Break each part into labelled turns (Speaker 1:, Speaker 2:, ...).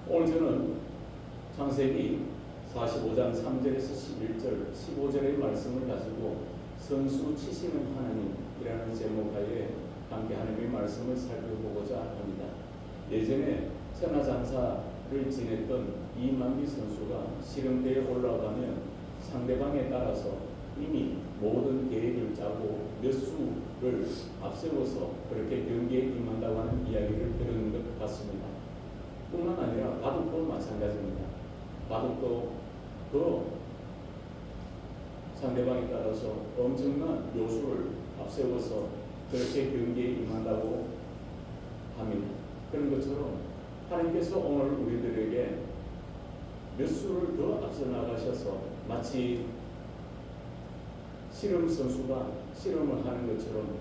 Speaker 1: 오늘 저는 창세기 45장 3절에서 11절, 15절의 말씀을 가지고 선수 치시는 하나님이라는 제목하에 함께 하나님의 말씀을 살펴보고자 합니다. 예전에 천하장사를 지냈던 이만기 선수가 씨름대에 올라가면 상대방에 따라서 이미 모든 계획을 짜고 몇 수를 앞세워서 그렇게 경기에 임한다고 하는 이야기를 들은 것 같습니다. 뿐만 아니라 바둑도 마찬가지입니다. 바둑도 그 상대방에 따라서 엄청난 요수를 앞세워서 그렇게 경기에 임한다고 합니다. 그런 것처럼 하나님께서 오늘 우리들에게 몇 수를 더 앞서 나가셔서 마치 씨름 선수가 씨름을 하는 것처럼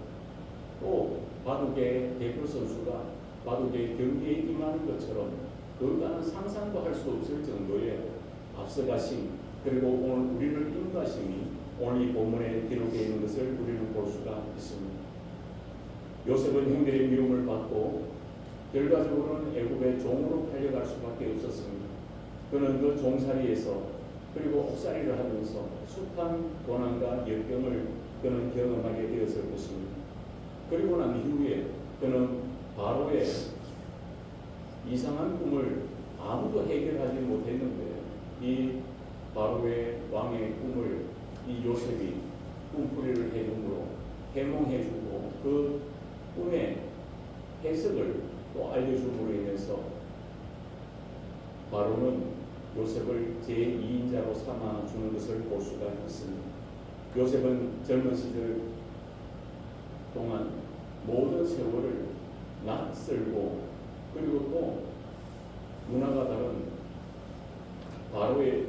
Speaker 1: 또 바둑의 대표 선수가 바둑의 경기에 임하는 것처럼 그것과는 상상도 할 수 없을 정도의 앞서가심, 그리고 오늘 우리를 인도하심이 오늘 이 본문에 기록되어 있는 것을 우리는 볼 수가 있습니다. 요셉은 형들의 미움을 받고 결과적으로는 애굽의 종으로 팔려갈 수밖에 없었습니다. 그는 그 종살이에서 그리고 옥살이를 하면서 숱한 고난과 역경을 그는 경험하게 되었을 것입니다. 그리고 난 이후에 그는 바로의 이상한 꿈을 아무도 해결하지 못했는데 이 바로의 왕의 꿈을 이 요셉이 꿈풀이를 해줌으로 해몽해주고 그 꿈의 해석을 또 알려줌으로 인해서 바로는 요셉을 제2인자로 삼아주는 것을 볼 수가 있습니다. 요셉은 젊은 시절 동안 모든 세월을 낯설고 그리고 또 문화가 다른 바로의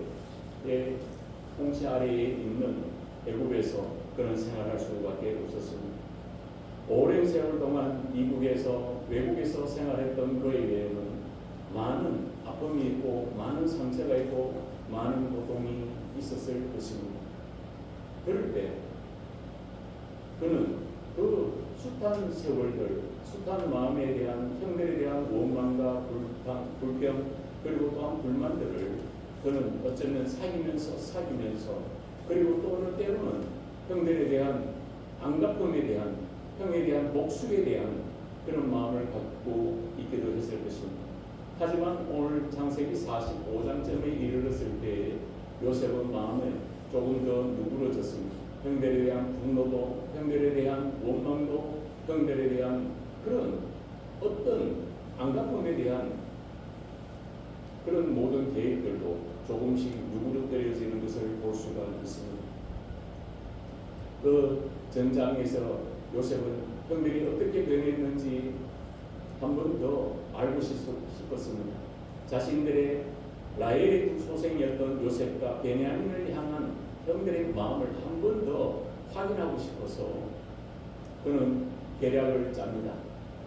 Speaker 1: 통치 아래에 있는 애굽에서 그런 생활할 수밖에 없었습니다. 오랜 세월 동안 이국에서 외국에서 생활했던 그에게는 많은 아픔이 있고 많은 상처가 있고 많은 고통이 있었을 것입니다. 그럴 때 그는 그 숱한 세월들, 숱한 마음에 대한 형들에 대한 원망과 불평 그리고 또한 불만들을 그는 어쩌면 사귀면서 그리고 또 어느 때로는 형들에 대한 안갚음에 대한 형에 대한 복수에 대한 그런 마음을 갖고 있기도 했을 것입니다. 하지만 오늘 창세기 45장쯤에 이르렀을 때에 요셉은 마음에 조금 더 누그러졌습니다. 형들에 대한 분노도, 형들에 대한 원망도, 형들에 대한 그런 어떤 안갚음에 대한 그런 모든 계획들도 조금씩 누그러뜨려지는 것을 볼 수가 있습니다. 그 전장에서 요셉은 형들이 어떻게 변했는지 한 번 더 알고 싶었습니다. 자신들의 라헬의 두 소생이었던 요셉과 베냐민을 향한 형들의 마음을 한 번 더 확인하고 싶어서 그는 계략을 짭니다.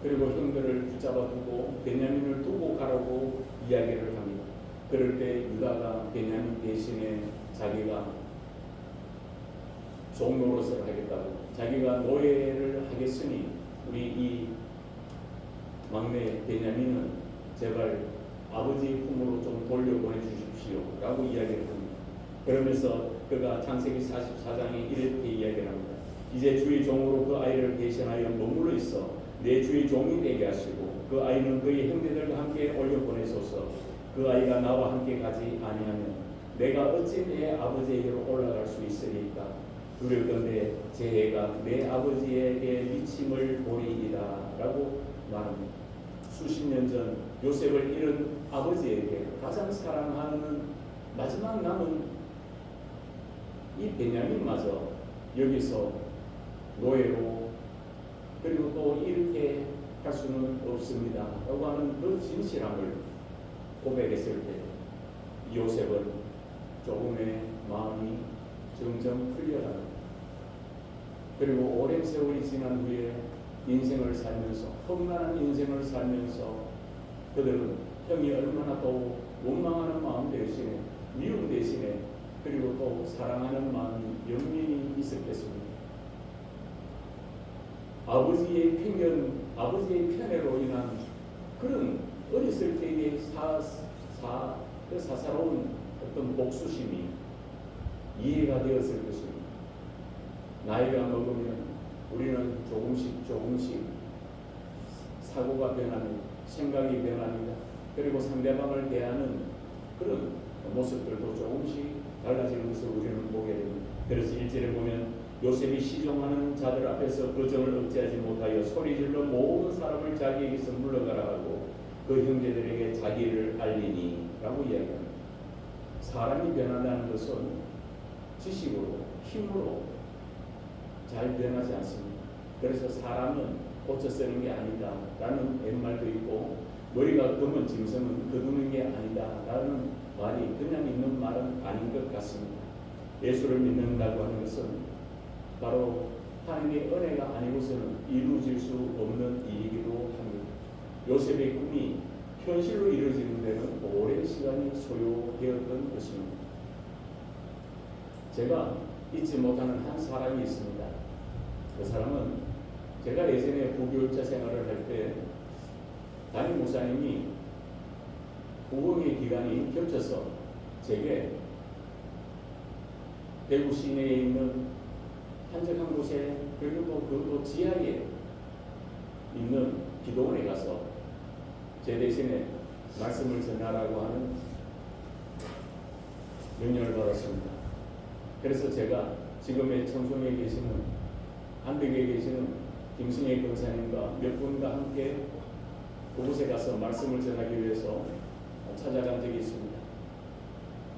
Speaker 1: 그리고 형들을 붙잡아 두고 베냐민을 두고 가라고 이야기를 합니다. 그럴 때 유다가 베냐민 대신에 자기가 종노릇을 하겠다고, 자기가 노예를 하겠으니 우리 이 막내 베냐민은 제발 아버지의 품으로 좀 돌려보내 주십시오 라고 이야기를 합니다. 그러면서 그가 창세기 44장에 이렇게 이야기를 합니다. 이제 주의 종으로 그 아이를 대신하여 머물러 있어 내 주의 종이 되게 하시고 그 아이는 그의 형제들과 함께 올려보내소서. 그 아이가 나와 함께 가지 아니하면 내가 어찌 내 아버지에게로 올라갈 수 있으리까. 두려운데 제 애가 내 아버지에게 미침을 보리이다 라고 말합니다. 수십 년 전 요셉을 잃은 아버지에게 가장 사랑하는 마지막 남은 이 베냐민마저 여기서 노예로 그리고 또 이렇게 할 수는 없습니다 라고 하는 그 진실함을 고백했을 때 요셉은 조금의 마음이 점점 풀려갑니다. 그리고 오랜 세월이 지난 후에 인생을 살면서 험난한 인생을 살면서 그들은 형이 얼마나 또 원망하는 마음 대신에 미움 대신에 그리고 또 사랑하는 마음이 연민이 있었겠습니다. 아버지의 편애로 인한 그런 어렸을 때의 그 사사로운 어떤 복수심이 이해가 되었을 것입니다. 나이가 먹으면 우리는 조금씩 사고가 변합니다. 생각이 변합니다. 그리고 상대방을 대하는 그런 모습들도 조금씩 달라지는 것을 우리는 보게 됩니다. 그래서 1절에 보면 요셉이 시종하는 자들 앞에서 그 정을 억제하지 못하여 소리질러 모든 사람을 자기에게서 물러가라 하고 그 형제들에게 자기를 알리니 라고 이야기합니다. 사람이 변한다는 것은 지식으로 힘으로 잘 변하지 않습니다. 그래서 사람은 고쳐 쓰는 게 아니다 라는 옛말도 있고, 머리가 검은 짐승은 거두는 게 아니다 라는 말이 그냥 있는 말은 아닌 것 같습니다. 예수를 믿는다고 하는 것은 바로 하나님의 은혜가 아니고서는 이루어질 수 없는 일이기도 합니다. 요셉의 꿈이 현실로 이루어지는 데는 오랜 시간이 소요되었던 것입니다. 제가 잊지 못하는 한 사람이 있습니다. 그 사람은 제가 예전에 부교육자 생활을 할 때 담임 목사님이 부흥의 기간이 겹쳐서 제게 대구 시내에 있는 한적한 곳에, 그리고 그것도 지하에 있는 기도원에 가서 제 대신에 말씀을 전하라고 하는 명령을 받았습니다. 그래서 제가 지금의 청송에 계시는, 안덕에 계시는 김승혜 권사님과 몇 분과 함께 그곳에 가서 말씀을 전하기 위해서 찾아간 적이 있습니다.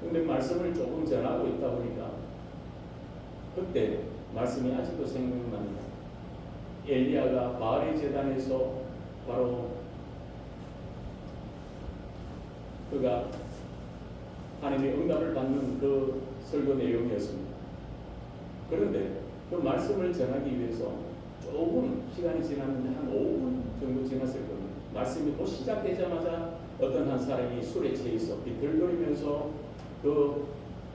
Speaker 1: 그런데 말씀을 조금 전하고 있다 보니까 그때 말씀이 아직도 생각납니다. 엘리야가 바알의 제단에서 바로 그가 하나님의 응답을 받는 그 설교 내용이었습니다. 그런데 그 말씀을 전하기 위해서 조금 시간이 지났는데 한 5분 정도 지났을 겁니다. 말씀이 또 시작되자마자 어떤 한 사람이 술에 취해 있어 비틀거리면서 그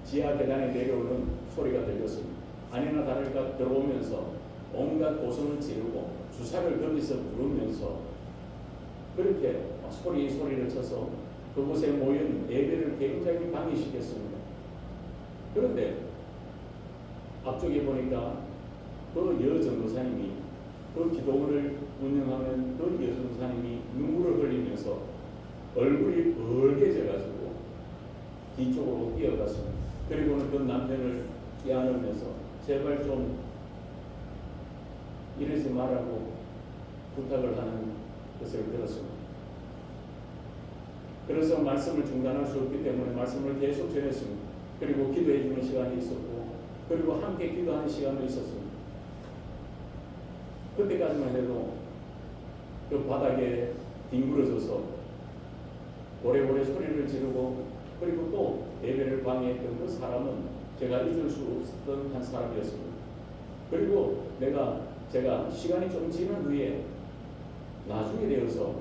Speaker 1: 지하 계단에 내려오는 소리가 들렸습니다. 아니나 다를까 들어오면서 온갖 고성을 지르고 주사를 거기서 부르면서 그렇게 소리를 쳐서 그곳에 모인 예배를 굉장히 방해시켰습니다. 그런데 앞쪽에 보니까 그 여전도사님이, 그 기도원을 운영하는 그 여전도사님이 눈물을 흘리면서 얼굴이 벌개져가지고 뒤쪽으로 뛰어갔습니다. 그리고는 그 남편을 껴안으면서 제발 좀 이러지 말라고 부탁을 하는 것을 들었습니다. 그래서 말씀을 중단할 수 없기 때문에 말씀을 계속 전했습니다. 그리고 기도해 주는 시간이 있었고, 그리고 함께 기도하는 시간도 있었습니다. 그때까지만 해도 그 바닥에 뒹굴어져서 고래고래 소리를 지르고, 그리고 또 예배를 방해했던 그 사람은 제가 잊을 수 없었던 한 사람이었습니다. 그리고 제가 시간이 좀 지난 후에 나중에 되어서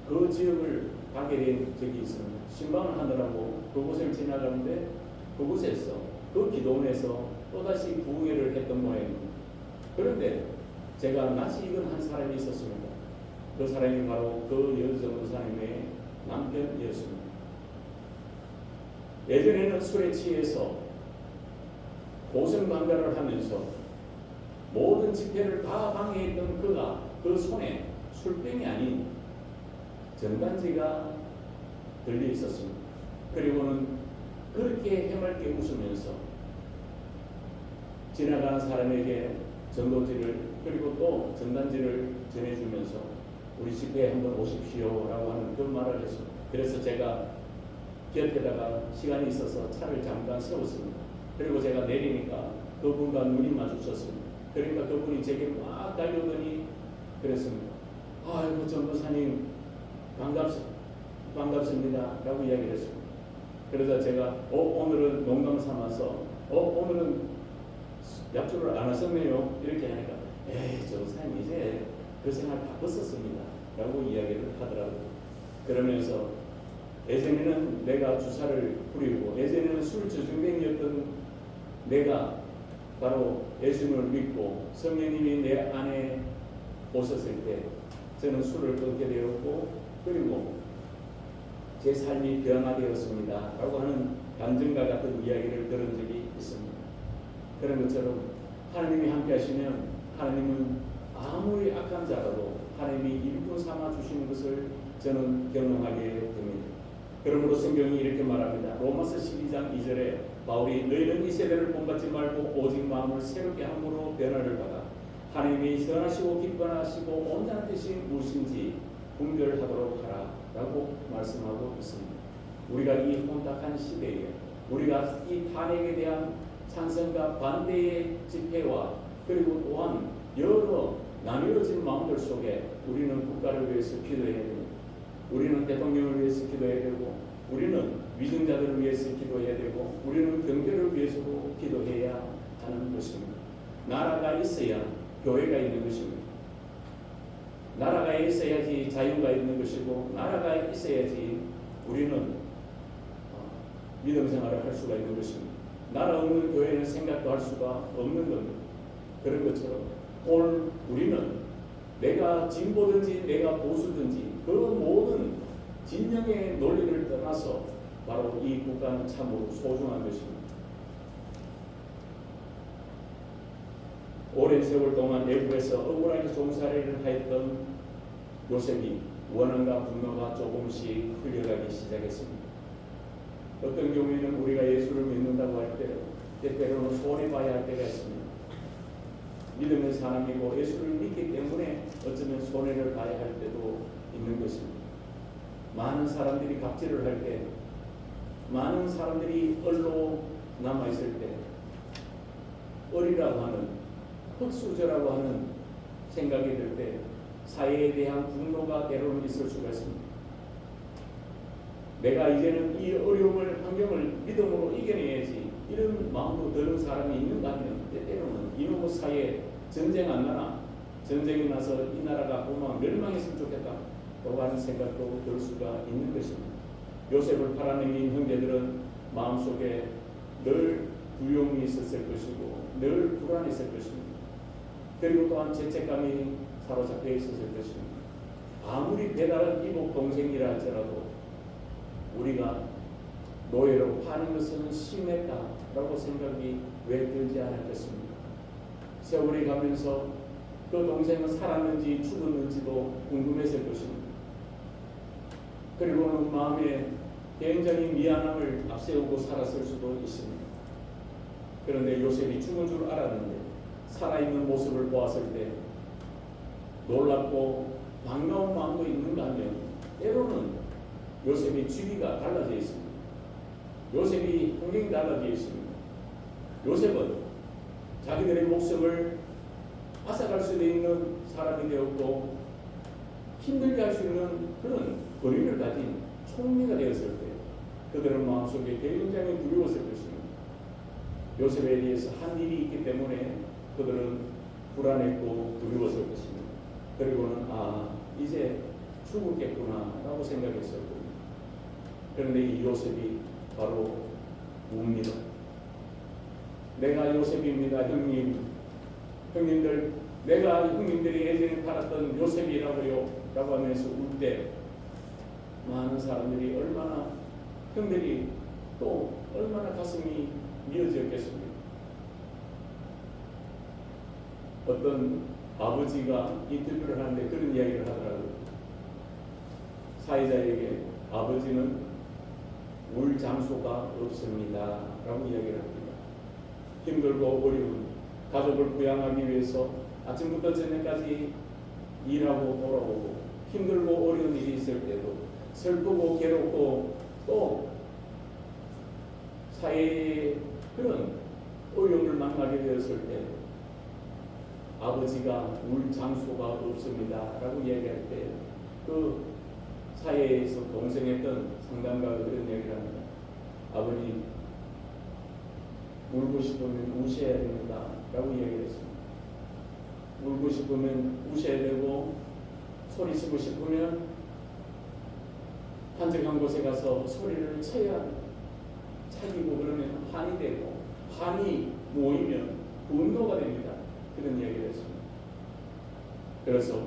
Speaker 1: 그 지역을 가게 된 적이 있습니다. 신방을 하느라고 그곳을 지나가는데 그곳에서, 그 기도원에서 또다시 부흥회를 했던 모양입니다. 그런데 제가 낯이 익은 한 사람이 있었습니다. 그 사람이 바로 그 여전도사님의 남편이었습니다. 예전에는 술에 취해서 고성방가를 하면서 모든 집회를 다 방해했던 그가 그 손에 술병이 아닌 전단지가 들려 있었습니다. 그리고는 그렇게 해맑게 웃으면서 지나가는 사람에게 전도지를, 그리고 또 전단지를 전해주면서 우리 집회에 한번 오십시오 라고 하는 그 말을 했습니다. 그래서 제가 곁에다가 시간이 있어서 차를 잠깐 세웠습니다. 그리고 제가 내리니까 그분과 눈이 마주쳤습니다. 그러니까 그분이 제게 막 달려오더니 그랬습니다. 아이고 전도사님 반갑습니다 라고 이야기를 했습니다. 그러자 제가 오늘은 농담 삼아서 오늘은 약주를 안 하셨네요 이렇게 하니까 에이 전도사님 이제 그 생활 바꿨었습니다 라고 이야기를 하더라고요. 그러면서 예전에는 내가 주사를 부리고 예전에는 술 저중뱅이였던 내가 바로 예수님을 믿고 성령님이 내 안에 오셨을 때 저는 술을 끊게 되었고, 그리고 제 삶이 변화되었습니다 라고 하는 간증과 같은 이야기를 들은 적이 있습니다. 그런 것처럼 하나님이 함께 하시면 하나님은 아무리 악한 자라도 하나님이 일꾼 삼아 주시는 것을 저는 경험하게 됩니다. 그러므로 성경이 이렇게 말합니다. 로마서 12장 2절에 바울이 너희는 이 세대를 본받지 말고 오직 마음을 새롭게 함으로 변화를 받아 하나님이 선하시고 기뻐하시고 온전한 뜻이 무엇인지 분별하도록 하라 라고 말씀하고 있습니다. 우리가 이 혼탁한 시대에 우리가 이 탄핵에 대한 찬성과 반대의 집회와 그리고 또한 여러 나뉘어진 마음들 속에 우리는 국가를 위해서 기도해야 됩니다. 우리는 대통령을 위해서 기도해야 되고 우리는 위증자들을 위해서 기도해야 되고 우리는 경제를 위해서도 기도해야 하는 것입니다. 나라가 있어야 교회가 있는 것입니다. 나라가 있어야지 자유가 있는 것이고 나라가 있어야지 우리는 믿음 생활을 할 수가 있는 것입니다. 나라 없는 교회는 생각도 할 수가 없는 겁니다. 그런 것처럼 오늘 우리는 내가 진보든지 내가 보수든지 그 모든 진영의 논리를 떠나서 바로 이 국가는 참으로 소중한 것입니다. 오랜 세월 동안 외국에서 억울하게 종살이를 하였던 요셉이 원한과 분노가 조금씩 흘려가기 시작했습니다. 어떤 경우에는 우리가 예수를 믿는다고 할 때 때때로는 손해봐야 할 때가 있습니다. 믿음의 사람이고 예수를 믿기 때문에 어쩌면 손해를 봐야 할 때도 있는 것입니다. 많은 사람들이 갑질을 할 때, 많은 사람들이 얼로 남아있을 때, 얼이라고 하는 흙수저라고 하는 생각이 들 때 사회에 대한 분노가 때로는 있을 수가 있습니다. 내가 이제는 이 어려움을 환경을 믿음으로 이겨내야지 이런 마음도 드는 사람이 있는가 하면 때때로는 이놈의 사회에 전쟁 안 나나 전쟁이 나서 이 나라가 보면 멸망했으면 좋겠다 라고 하는 생각도 들 수가 있는 것입니다. 요셉을 팔아넘긴 형제들은 마음속에 늘 두려움이 있었을 것이고 늘 불안했을 것입니다. 그리고 또한 죄책감이 사로잡혀 있었을 것입니다. 아무리 배달은 이복 동생이라 할지라도 우리가 노예로 파는 것은 심했다라고 생각이 왜 들지 않았겠습니까? 세월이 가면서 그 동생은 살았는지 죽었는지도 궁금했을 것입니다. 그리고는 마음에 굉장히 미안함을 앞세우고 살았을 수도 있습니다. 그런데 요셉이 죽은 줄 알았는데 살아있는 모습을 보았을 때 놀랍고 반가운 마음도 있는가 하면 때로는 요셉의 취기가 달라져 있습니다. 요셉이 환경이 달라져 있습니다. 요셉은 자기들의 목숨을 앗아갈 수도 있는 사람이 되었고 힘들게 할 수 있는 그런 권위를 가진 총리가 되었을 때 그들은 마음속에 굉장히 두려웠을 것입니다. 요셉에 대해서 한 일이 있기 때문에 그들은 불안했고 두려웠을 것입니다. 그리고는 이제 죽었겠구나 라고 생각했을 겁니다. 그런데 이 요셉이 바로 웁니다. 내가 요셉입니다. 형님들 내가 형님들이 예전에 팔았던 요셉이라고요 라고 하면서 울 때 많은 사람들이 얼마나 형들이 또 얼마나 가슴이 미어졌겠습니까? 어떤 아버지가 인터뷰를 하는데 그런 이야기를 하더라고요. 사회자에게 아버지는 울 장소가 없습니다 라고 이야기를 합니다. 힘들고 어려운 가족을 부양하기 위해서 아침부터 저녁까지 일하고 돌아오고 힘들고 어려운 일이 있을 때도 슬프고 괴롭고 또 사회의 그런 어려움을 만나게 되었을 때 아버지가 울 장소가 없습니다 라고 이야기할 때 그 사회에서 동생했던 상담가가 그런 이야기를 합니다. 아버님 울고 싶으면 우셔야 됩니다 라고 이야기를 했습니다. 울고 싶으면 우셔야 되고 소리 치고 싶으면 한적한 곳에 가서 소리를 쳐야 합니다. 차기고 그러면 한이 되고 한이 모이면 분노가 됩니다. 그런 이야기를 했습니다. 그래서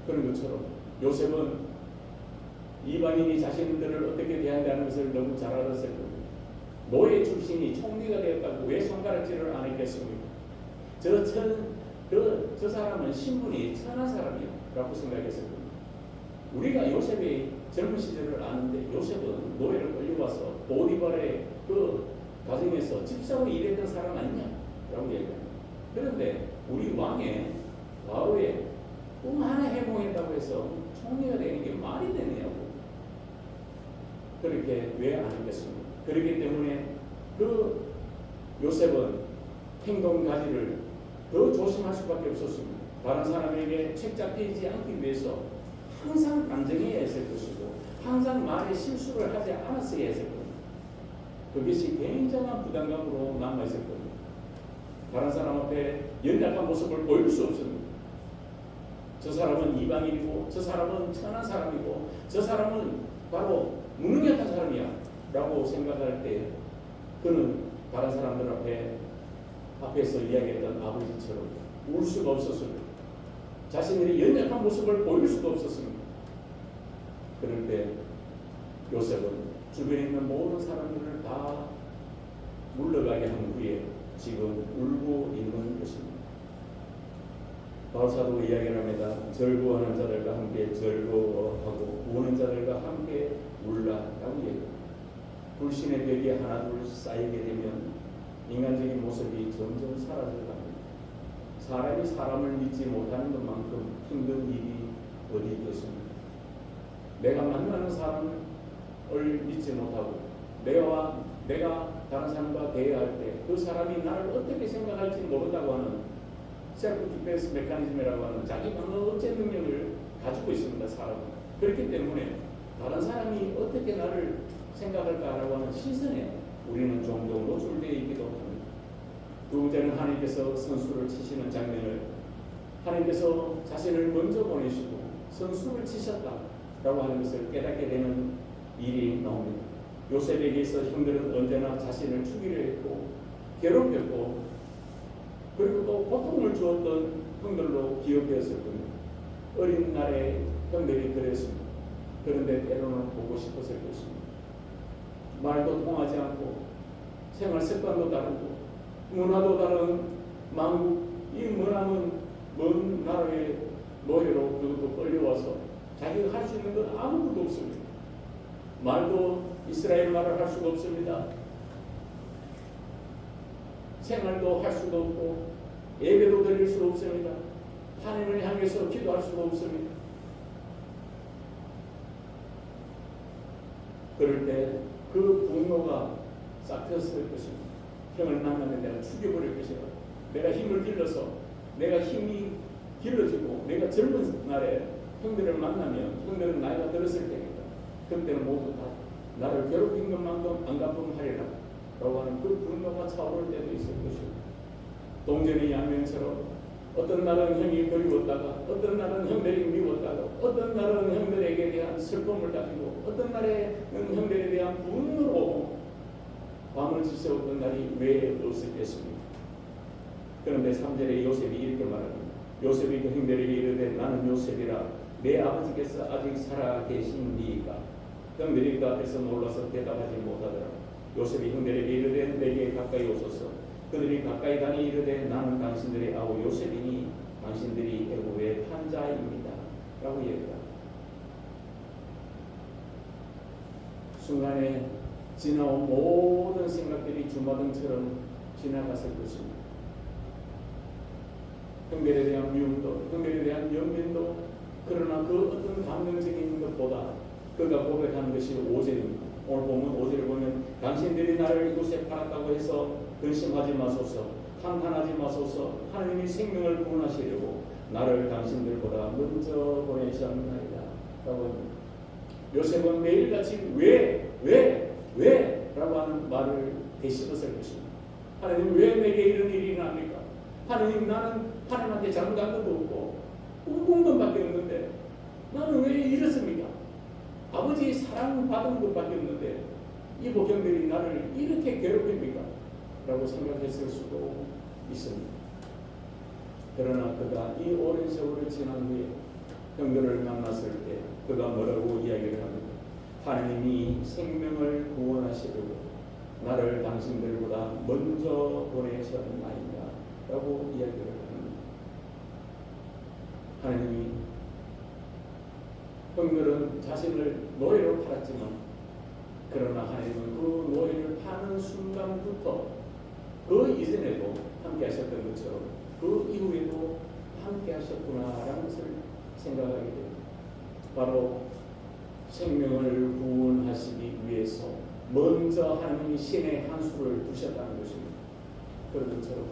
Speaker 1: 그런 것처럼 요셉은 이방인이 자신들을 어떻게 대한다는 것을 너무 잘 알았을 겁니다. 노예 출신이 총리가 되었다고 왜 손가락질을 안 했겠습니까? 저 사람은 신분이 천한 사람이라고 생각했을 겁니다. 우리가 요셉의 젊은 시절을 아는데 요셉은 노예를 끌려와서 보디발의 그 가정에서 집사로 일했던 사람 아니냐라고 얘기합니다. 그런데 우리 왕의 바로의 꿈 하나 해몽했다고 해서 총리가 되는 게 말이 되느냐고. 그렇게 왜 안 했겠습니까? 그렇기 때문에 그 요셉은 행동 가지를 더 조심할 수밖에 없었습니다. 다른 사람에게 책 잡히지 않기 위해서 항상 단정해야 했을 것이고 항상 말에 실수를 하지 않았어야 했을 겁니다. 그것이 굉장한 부담감으로 남아있을 겁니다. 다른 사람 앞에 연약한 모습을 보일 수 없습니다. 저 사람은 이방인이고 저 사람은 천한 사람이고 저 사람은 바로 무능력한 사람이야 라고 생각할 때 그는 다른 사람들 앞에서 이야기했던 아버지처럼 울 수가 없었습니다. 자신의 연약한 모습을 보일 수가 없었습니다. 그럴 때 요셉은 주변에 있는 모든 사람들을 다 물러가게 한 후에 지금 울고 있는 것입니다. 바울사도 이야기를 합니다. 즐거워하는 자들과 함께 즐거워하고 우는 자들과 함께 울라라고 얘기합니다. 불신의 벽이 하나둘 쌓이게 되면 인간적인 모습이 점점 사라져 갑니다. 사람이 사람을 믿지 못하는 것만큼 힘든 일이 어디 있겠습니까? 내가 만나는 사람을 믿지 못하고 내가 다른 사람과 대화할 때 그 사람이 나를 어떻게 생각할지 모른다고 하는 셀프 디펜스 메커니즘이라고 하는 자기 방어 억제 능력을 가지고 있습니다. 사람은. 그렇기 때문에 다른 사람이 어떻게 나를 생각할까라고 하는 시선에 우리는 종종 노출되어 있기도 합니다. 두 번째는 하나님께서 선수를 치시는 장면을 하나님께서 자신을 먼저 보내시고 선수를 치셨다라고 하는 것을 깨닫게 되는 일이 나옵니다. 요셉에게서 형들은 언제나 자신을 죽이려 했고 괴롭혔고 그리고 또 고통을 주었던 형들로 기억되었을 겁니다. 어린 날에 형들이 그랬습니다. 그런데 때로는 보고 싶었을 것입니다. 말도 통하지 않고 생활 습관도 다르고 문화도 다른 만국 이 먼 나라의 노예로 그것도 끌려와서 자기가 할 수 있는 건 아무것도 없습니다. 말도 이스라엘 말을 할 수가 없습니다. 생활도 할 수도 없고 예배도 드릴 수 없습니다. 하나님을 향해서 기도할 수가 없습니다. 그럴 때 그 분노가 싹트였을 것입니다. 형을 만나면 내가 죽여버릴 것이다. 내가 힘을 길러서 내가 힘이 길러지고 내가 젊은 날에 형들을 만나면 형들은 나이가 들었을 때니까 그때는 모두 다 나를 괴롭힌 것만큼 안 갚음하리라 라고 하는 그 분노가 차오를 때도 있을 것입니다. 동전의 양면처럼 어떤 날은 형이 그리웠다가 어떤 날은 형들이 미웠다가 어떤 날은 형들에게 대한 슬픔을 가지고 어떤 날에는 형들에 대한 분노로 밤을 지새웠던 날이 왜 없었겠습니까? 그런데 3절에 요셉이 이렇게 말합니다. 요셉이 그 형들에게 이르되 나는 요셉이라 내 아버지께서 아직 살아 계신니이까. 형들이 그 앞에서 놀라서 대답하지 못하더라. 요셉이 형들에게 이르되 내게 가까이 오소서. 그들이 가까이 가니 이르되 나는 당신들의 아우 요셉이니 당신들이 애굽의 판자입니다 라고 얘기합니다. 순간에 지나온 모든 생각들이 주마등처럼 지나갔을 것입니다. 형들에 대한 미움도 형들에 대한 연민도 그러나 그 어떤 감정적인 것보다 그가 고백하는 것이 5절입니다. 오늘 보면 5절을 보면 당신들이 나를 이곳에 팔았다고 해서 근심하지 마소서 한탄하지 마소서 하나님이 생명을 구원하시려고 나를 당신들보다 먼저 보내셨나이다 라고 합니다. 요셉은 매일같이 왜 라고 하는 말을 되씹었을 것입니다. 하나님 왜 내게 이런 일이 납니까? 하나님 나는 하나님한테 잘못한 것도 없고 꿈꾼 것밖에 없는데 나는 왜 이렇습니까? 아버지 사랑받은 것밖에 없는데 이 복형들이 나를 이렇게 괴롭힙니까? 라고 생각했을 수도 있습니다. 그러나 그가 이 오랜 세월을 지난 후에 형들을 만났을 때 그가 뭐라고 이야기를 합니까? 하나님이 생명을 구원하시려고 나를 당신들보다 먼저 보내셨나이다 라고 이야기를 합니다. 하나님이 형들은 자신을 노예로 팔았지만 그러나 하나님은 그 노예를 파는 순간부터 그 이전에도 함께 하셨던 것처럼 그 이후에도 함께 하셨구나라는 것을 생각하게 됩니다. 바로 생명을 구원하시기 위해서 먼저 하나님이 신의 한 수를 두셨다는 것입니다. 그런 것처럼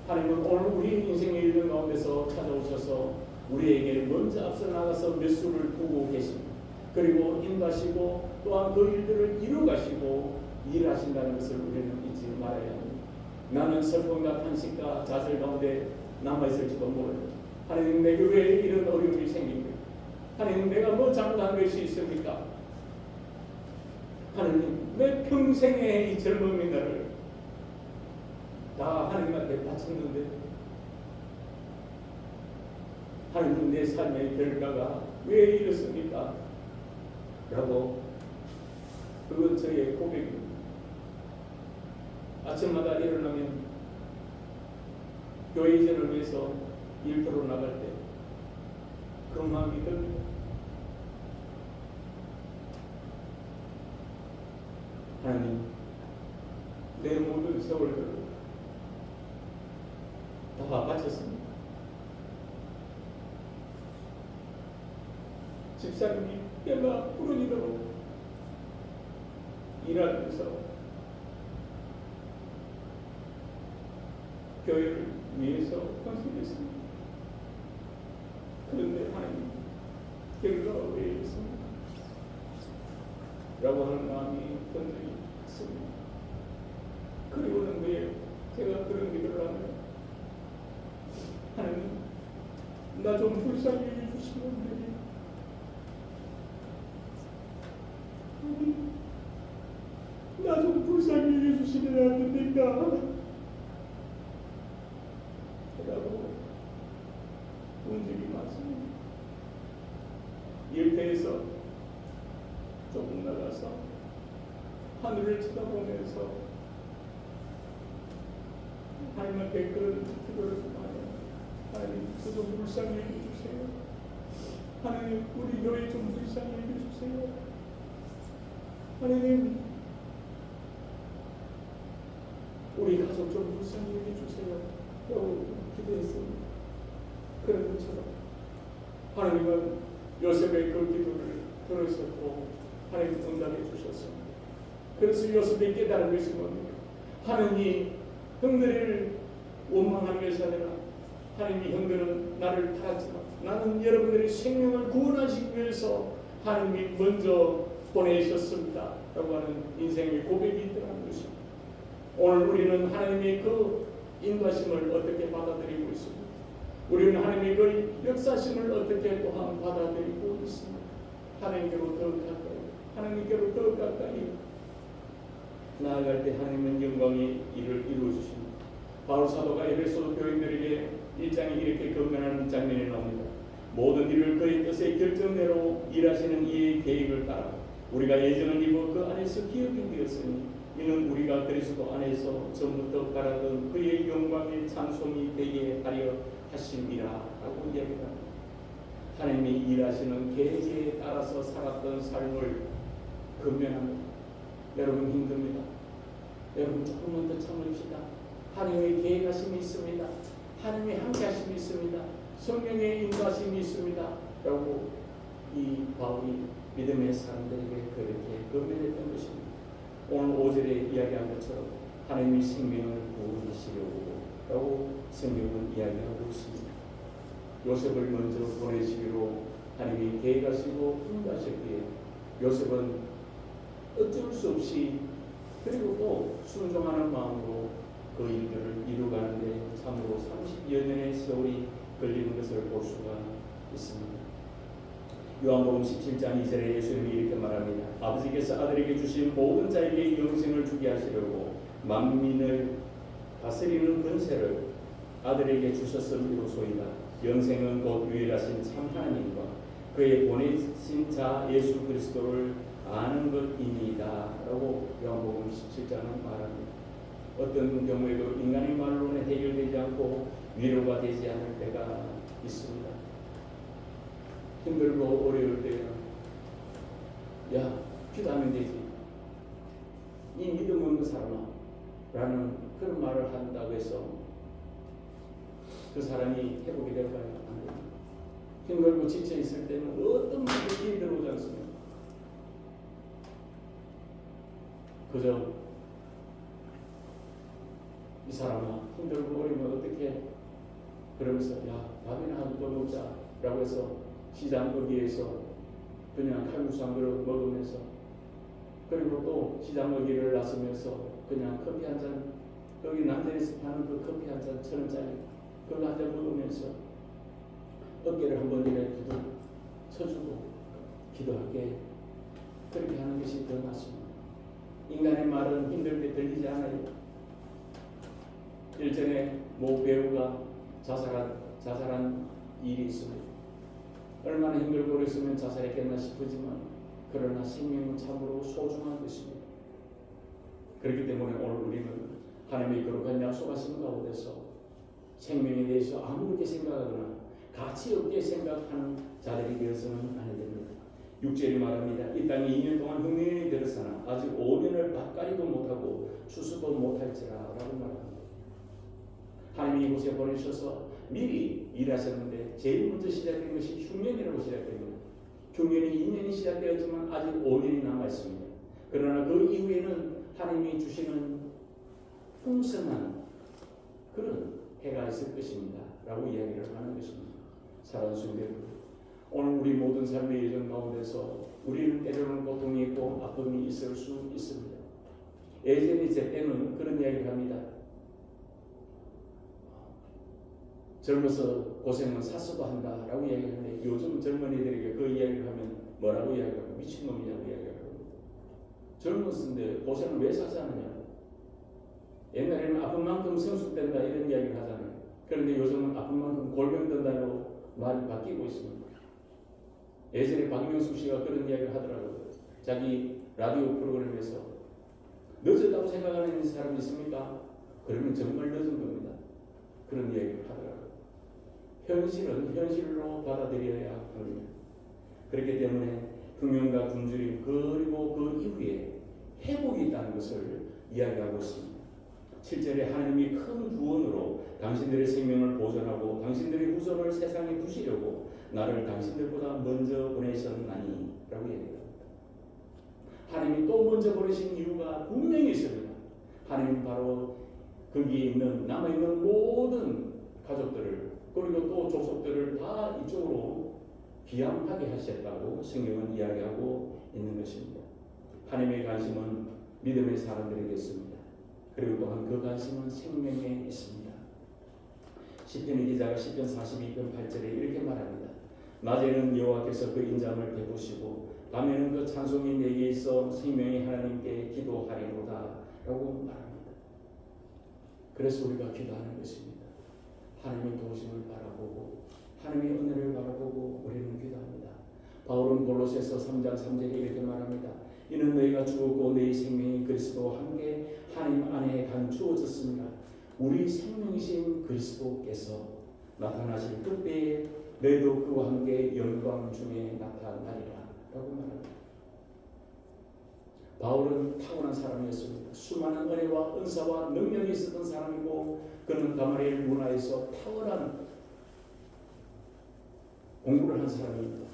Speaker 1: 하나님은 오늘 우리 인생의 일들 가운데서 찾아오셔서 우리에게 먼저 앞서 나가서 몇 수를 두고 계십니다. 그리고 인도하시고 또한 그 일들을 이루가시고 일하신다는 것을 우리는 잊지 말아야 합니다. 나는 슬픔과 탄식과 좌절 가운데 남아있을지도 모릅니다. 하나님 내게 왜 이런 어려움이 생깁니까? 하나님 내가 뭐 잘못한 것이 있습니까? 하나님 내 평생의 이 젊은 날을 다 하나님한테 바쳤는데 하나님 내 삶의 결과가 왜 이렇습니까? 라고 그건 저의 고백입니다. 아침마다 일어나면 교회 이전을 위해서 일터로 나갈 때 그 마음이 듭니다. 하나님 내 모든 세월들을 다 바쳤습니다. 집사님이 뼈가 부러지도록 일하면서 교회를 위해서 헌신했습니다. 그런데 하나님 결과가 왜 이렇습니까? 라고 하는 마음이 든든히 있습니다. 그리고는 왜 제가 그런 기도를 하면 하나님 나 좀 불쌍히 해주시면 되니 나 좀 불쌍히 해주시면 안 됩니까? 라고 본 적이 많습니다. 일터에서 조금 나가서 하늘을 쳐다보면서 하나님한테 그런 기도를 많이 하나님 저 좀 불쌍히 해주세요. 하나님 우리 교회 좀 불쌍히 해주세요. 하나님 우리 가족 좀 불쌍히 해주세요. 라고 기도했습니다. 그런 것처럼 하나님은 요셉의 그 기도를 들으셨고 하나님 응답해 주셨습니다. 그래서 요셉이 깨달은 것이 뭡니까? 하나님이 형들을 원망하는 것이 아니라 하나님이 형들은 나를 팔았지만 나는 여러분들의 생명을 구원하시기 위해서 하나님이 먼저 보내셨습니다 라고 하는 인생의 고백이 있다는 것입니다. 오늘 우리는 하나님의 그 인도하심을 어떻게 받아들이고 있습니다. 우리는 하나님의 그 역사심을 어떻게 또한 받아들이고 있습니다. 하나님께로 더 가까이 하나님께로 더 가까이 나아갈 때 하나님은 영광의 일을 이루어주십니다. 바울 사도가 에베소 교인들에게 1장에 이렇게 건면하는 장면이 나옵니다. 모든 일을 그의 뜻의 결정대로 일하시는 이의 계획을 따라 우리가 예정을 입어 그 안에서 기업이 되었으니 이는 우리가 그리스도 안에서 전부터 바라던 그의 영광의 찬송이 되게 하려 하심이라 라고 이야기합니다. 하나님이 일하시는 계획에 따라서 살았던 삶을 건면합니다. 여러분 힘듭니다. 여러분 조금만 더 참읍시다. 하나님의 계획하심이 있습니다. 하나님의 함께하심이 있습니다. 성령의 인도하심이 있습니다. 라고 이 바울이 믿음의 사람들에게 그렇게 건면했던 것입니다. 오늘 5절에 이야기한 것처럼 하나님이 생명을 구원하시려고 라고 성경은 이야기하고 있습니다. 요셉을 먼저 보내시기로 하나님이 계획하시고 인도하셨기에 요셉은 어쩔 수 없이 그리고 또 순종하는 마음으로 그 일들을 이루가는데 참으로 30여 년의 세월이 걸리는 것을 볼 수가 있습니다. 요한복음 17장 2절에 예수님이 이렇게 말합니다. 아버지께서 아들에게 주신 모든 자에게 영생을 주게 하시려고 만민을 다스리는 권세를 아들에게 주셨음이로소이다. 영생은 곧 유일하신 참 하나님과 그의 보내신 자 예수 그리스도를 아는 것입니다. 라고 요한복음 17장은 말합니다. 어떤 경우에도 인간의 말로는 해결되지 않고 위로가 되지 않을 때가 있습니다. 힘들고 어려울 때는 야, 기도하면 되지. 이 믿음 없는 사람아 라는 그런 말을 한다고 해서 그 사람이 회복이 될까요? 안 됩니다. 힘들고 지쳐 있을 때는 어떤 말도 들어오지 않습니다. 그저 이 사람아 힘들고 어려우면 어떻게 그러면서 야 밥이나 한 번 먹자 라고 해서 시장 거기에서 그냥 칼국수 한 그릇 먹으면서 그리고 또 시장 거기를 나서면서 그냥 커피 한 잔 거기 남자에서 파는 그 커피 한 잔 1,000원짜리 그걸 한 잔 먹으면서 어깨를 한 번 이렇게 두둑 쳐주고 기도하게 그렇게 하는 것이 더 낫습니다. 인간의 말은 힘들 때 들리지 않아요. 일전에 모 배우가 자살한 일이 있습니다. 얼마나 힘들고 그랬으면 자살했겠나 싶으지만 그러나 생명은 참으로 소중한 것입니다. 그렇기 때문에 오늘 우리는 하나님의 거룩한 약속하신 가운데서 생명에 대해서 아무렇게 생각하거나 가치 없게 생각하는 자들이 되어서는 안 됩니다. 6절이 말합니다. 이 땅에 2년 동안 흉년이 들었으나 아직 5년을 밭가리도 못하고 추수도 못할지라 라고 말합니다. 하나님이 이곳에 보내셔서 미리 일하셨는데 제일 먼저 시작된 것이 흉년이라고 시작됩니다. 흉년이 2년이 시작되었지만 아직 5년이 남아있습니다. 그러나 그 이후에는 하나님이 주시는 풍성한 그런 해가 있을 것입니다 라고 이야기를 하는 것입니다. 사랑하는 성도 여러분, 오늘 우리 모든 삶의 여정 가운데서 우리는 때로는 고통이 있고 아픔이 있을 수 있습니다. 예전에 제 때는 그런 이야기를 합니다. 젊어서 고생은 사서도 한다 라고 이야기하는데 요즘 젊은이들에게 그 이야기를 하면 뭐라고 이야기하고 미친놈이냐고 이야기하고 젊었는데 고생을 왜 사서 하느냐. 옛날에는 아픈 만큼 성숙된다 이런 이야기를 하잖아요. 그런데 요즘은 아픈 만큼 골병된다로 말이 바뀌고 있습니다. 예전에 박명수 씨가 그런 이야기를 하더라고요. 자기 라디오 프로그램에서 늦었다고 생각하는 사람이 있습니까? 그러면 정말 늦은 겁니다. 그런 이야기를 하더라고요. 현실은 현실로 받아들여야 합니다. 그렇기 때문에 흉년과 굶주림 그리고 그 이후에 회복이 있다는 것을 이야기하고 있습니다. 7절에 하나님이 큰 구원으로 당신들의 생명을 보존하고 당신들의 후손을 세상에 두시려고 나를 당신들보다 먼저 보내셨나니 라고 얘기합니다. 하나님이 또 먼저 보내신 이유가 분명히 있습니다. 하나님은 바로 거기에 있는 남아있는 모든 가족들을 그리고 또 족속들을 다 이쪽으로 귀향하게 하셨다고 성경은 이야기하고 있는 것입니다. 하나님의 관심은 믿음의 사람들에게 있습니다. 그리고 또한 그 관심은 생명에 있습니다. 시편 기자가 시편 42편 8절에 이렇게 말합니다. 낮에는 여호와께서 그 인자함을 베푸시고 밤에는 그 찬송이 내게 있어 생명의 하나님께 기도하리로다 라고 말합니다. 그래서 우리가 기도하는 것입니다. 하나님의 도우심을 바라보고 하나님의 은혜를 바라보고 우리는 기도합니다. 바울은 골로새서 3장 3절에 이렇게 말합니다. 이는 너희가 죽었고 너희 생명이 그리스도와 함께 하나님 안에 감추어졌습니다. 우리 생명이신 그리스도께서 나타나실 그때에 너희도 그와 함께 영광 중에 나타나리라 라고 말합니다. 바울은 타고난 사람이었습니다. 수많은 은혜와 은사와 능력이 있었던 사람이고 그는 가마리엘 문화에서 탁월한 공부를 한 사람입니다.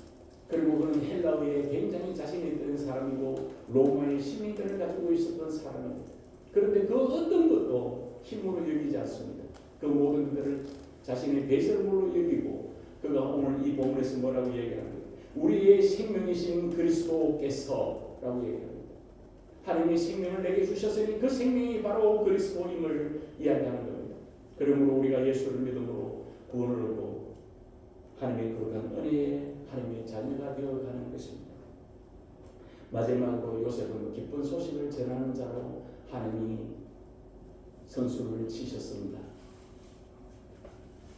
Speaker 1: 그리고 그는 헬라어에 굉장히 자신이 있던 사람이고 로마의 시민권을 가지고 있었던 사람입니다. 그런데 그 어떤 것도 힘으로 여기지 않습니다. 그 모든 것들을 자신의 배설물로 여기고 그가 오늘 이 본문에서 뭐라고 얘기합니다. 우리의 생명이신 그리스도께서 라고 얘기합니다. 하나님이 생명을 내게 주셨으니 그 생명이 바로 그리스도임을 이야기하는 겁니다. 그러므로 우리가 예수를 믿음으로 구원을 얻고 하나님의 거룩한 은혜에 하나님의 자녀가 되어가는 것입니다. 마지막으로 요셉은 기쁜 소식을 전하는 자로 하나님이 선수를 치셨습니다.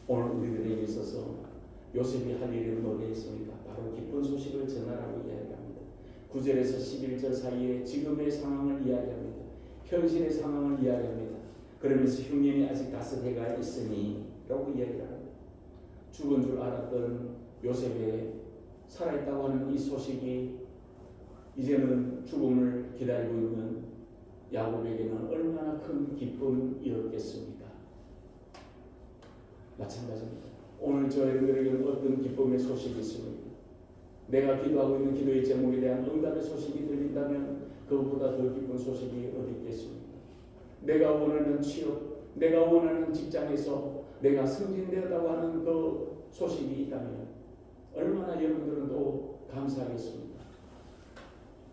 Speaker 1: 오늘 우리들에게 있어서 요셉이 할 일은 뭐가 있습니까? 바로 기쁜 소식을 전하라고 이야기합니다. 9절에서 11절 사이에 지금의 상황을 이야기합니다. 현실의 상황을 이야기합니다. 그러면서 흉년이 아직 5해가 있으니 라고 이야기를 합니다. 죽은 줄 알았던 요셉의 살아있다고 하는 이 소식이 이제는 죽음을 기다리고 있는 야곱에게는 얼마나 큰 기쁨이었겠습니까? 마찬가지입니다. 오늘 저 여러분들에게는 어떤 기쁨의 소식이 있습니까? 내가 기도하고 있는 기도의 제목에 대한 응답의 소식이 들린다면 그것보다 더 기쁜 소식이 어디 있겠습니까? 내가 원하는 취업, 내가 원하는 직장에서 내가 승진되었다고 하는 그 소식이 있다면 얼마나 여러분들은 또 감사하겠습니까?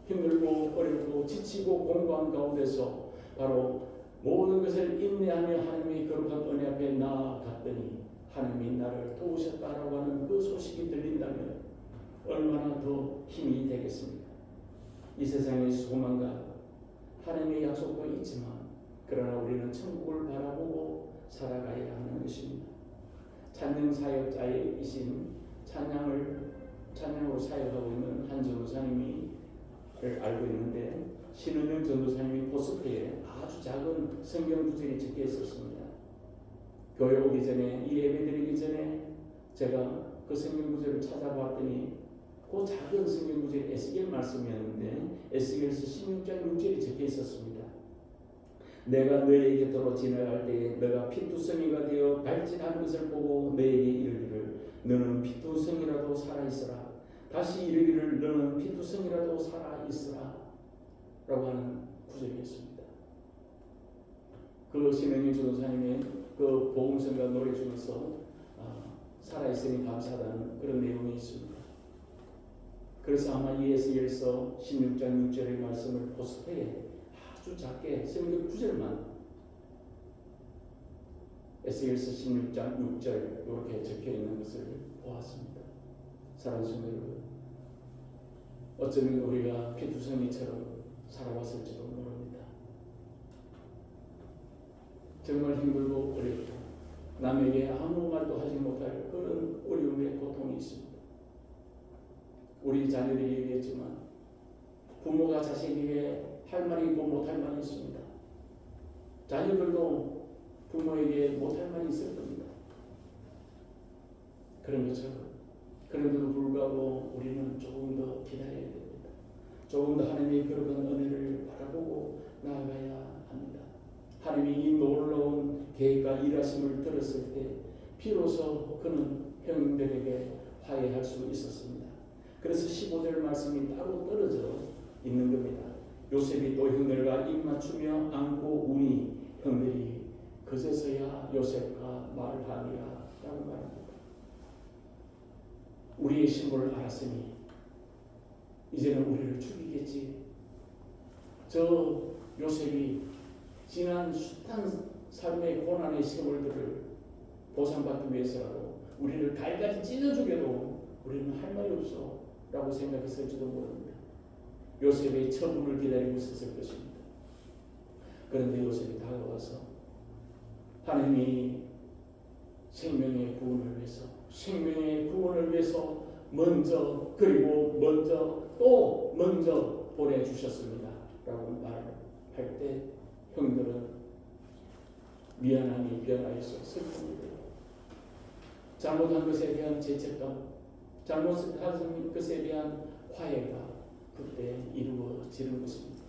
Speaker 1: 힘들고 어렵고 지치고 공고한 가운데서 바로 모든 것을 인내하며 하나님의 거룩한 은혜 앞에 나아갔더니 하나님이 나를 도우셨다라고 하는 그 소식이 들린다면 얼마나 더 힘이 되겠습니까? 이 세상의 소망과 하나님의 약속도 있지만 그러나 우리는 천국을 바라보고 살아가야 하는 것입니다. 찬양 사역자이신 찬양으로 사역하고 있는 한 전도사님이 알고 있는데 신은영 전도사님이 포스터에 아주 작은 성경 구절이 적혀 있었습니다. 교회 오기 전에 이 예배 드리기 전에 제가 그 성경 구절을 찾아봤더니 그 작은 성경 구절이 에스겔 말씀이었는데 에스겔서 16장 6절이 적혀 있었습니다. 내가 너의 곁으로 지나갈 때에 너가 피투성이가 되어 발진한 것을 보고 너에게 이르기를 너는 피투성이라도 살아있으라. 다시 이르기를 너는 피투성이라도 살아있으라 라고 하는 구절이었습니다. 그 신은희 전도사님의 그 복음성가 노래 중에서 살아있으니 감사하다는 그런 내용이 있습니다. 그래서 아마 이 에스겔서 16장 6절의 말씀을 포스터에 아주 작게 성경 9절만 에스겔서 16장 6절 이렇게 적혀 있는 것을 보았습니다. 사랑하는 성도 여러분, 어쩌면 우리가 피투성이처럼 살아왔을지도 모릅니다. 정말 힘들고 어렵고 남에게 아무 말도 하지 못할 그런 어려움의 고통이 있습니다. 우리 자녀들이 얘기했지만 부모가 자식에게 할 말이 있고 못할 말이 있습니다. 자녀들도 부모에게 못할 말이 있을 겁니다. 그런 것처럼 그런데도 불구하고 우리는 조금 더 기다려야 됩니다. 조금 더 하나님의 거룩한 은혜를 바라보고 나아가야 합니다. 하나님이 이 놀라운 계획과 일하심을 들었을 때 비로소 그는 형들에게 화해할 수 있었습니다. 그래서 15절 말씀이 따로 떨어져 있는 겁니다. 요셉이 또 형들과 입맞추며 안고 우니 형들이 그제서야 요셉과 말하리라 라고 말합니다. 우리의 신분을 알았으니 이제는 우리를 죽이겠지. 저 요셉이 지난 숱한 삶의 고난의 세월들을 보상받기 위해서라도 우리를 갈까지 찢어 죽여도 우리는 할 말이 없어 라고 생각했을지도 모릅니다. 요셉의 처분을 기다리고 있었을 것입니다. 그런데 요셉이 다가와서 하나님이 생명의 구원을 위해서 먼저 보내주셨습니다 라고 말할 때 형들은 미안함이 변하여서 슬픔이 되고 잘못한 것에 대한 죄책감, 잘못한 것에 대한 화해가 그때 이루어지는 것입니다.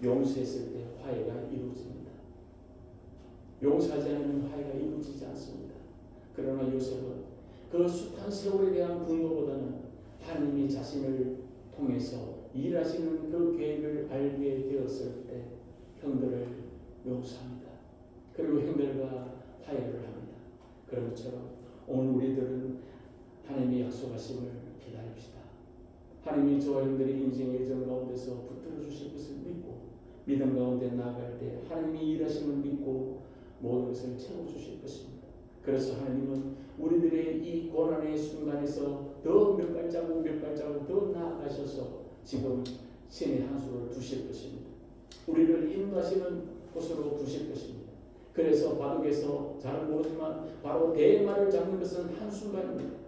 Speaker 1: 용서했을 때 화해가 이루어집니다. 용서하지 않으면 화해가 이루어지지 않습니다. 그러나 요셉은 그 숱한 세월에 대한 분노보다는 하나님이 자신을 통해서 일하시는 그 계획을 알게 되었을 때 형들을 용서합니다. 그리고 형들과 화해를 합니다. 그런 것처럼 오늘 우리들은 하나님의 약속하심을 기다립시다. 하나님이 저와 형들의 인생의 예정 가운데서 붙들어 주실 것을 믿고 믿음 가운데 나아갈 때 하나님이 일하심을 믿고 모든 것을 채워주실 것입니다. 그래서 하나님은 우리들의 이 고난의 순간에서 더 몇 발자국 더 나아가셔서 지금 신의 한 수를 두실 것입니다. 우리를 인도하시는 곳으로 두실 것입니다. 그래서 바둑에서 잘 모르지만 바로 대마를 잡는 것은 한순간입니다.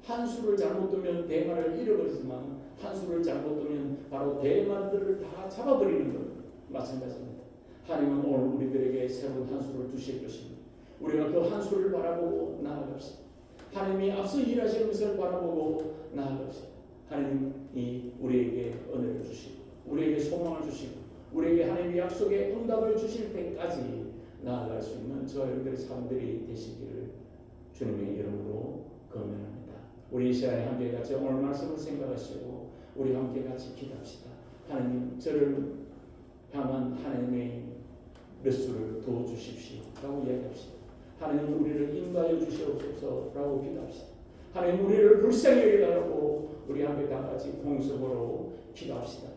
Speaker 1: 한 수를 잘못 두면 대마를 잃어버리지만 한 수를 잘못 두면 바로 대만들을 다 잡아버리는 것 마찬가지입니다. 하나님은 오늘 우리들에게 새로운 한 수를 주실 것입니다. 우리가 그 한 수를 바라보고 나아갑시다. 하나님이 앞서 일하시는 것을 바라보고 나아갑시다. 하나님이 우리에게 은혜를 주시고 우리에게 소망을 주시고 우리에게 하나님의 약속의 응답을 주실 때까지 나아갈 수 있는 저와 여러분들의 삶들이 되시기를 주님의 이름으로 권면합니다. 우리 이 시간에 함께 같이 오늘 말씀을 생각하시고 우리 함께 같이 기도합시다. 하나님, 저를 향한 하나님의 몇 수를 도와주십시오 라고 이야기합시다. 하나님, 우리를 인도하여 주시옵소서 라고 기도합시다. 하나님, 우리를 불쌍히 여기달라고 우리 함께 다 같이 공성으로 기도합시다.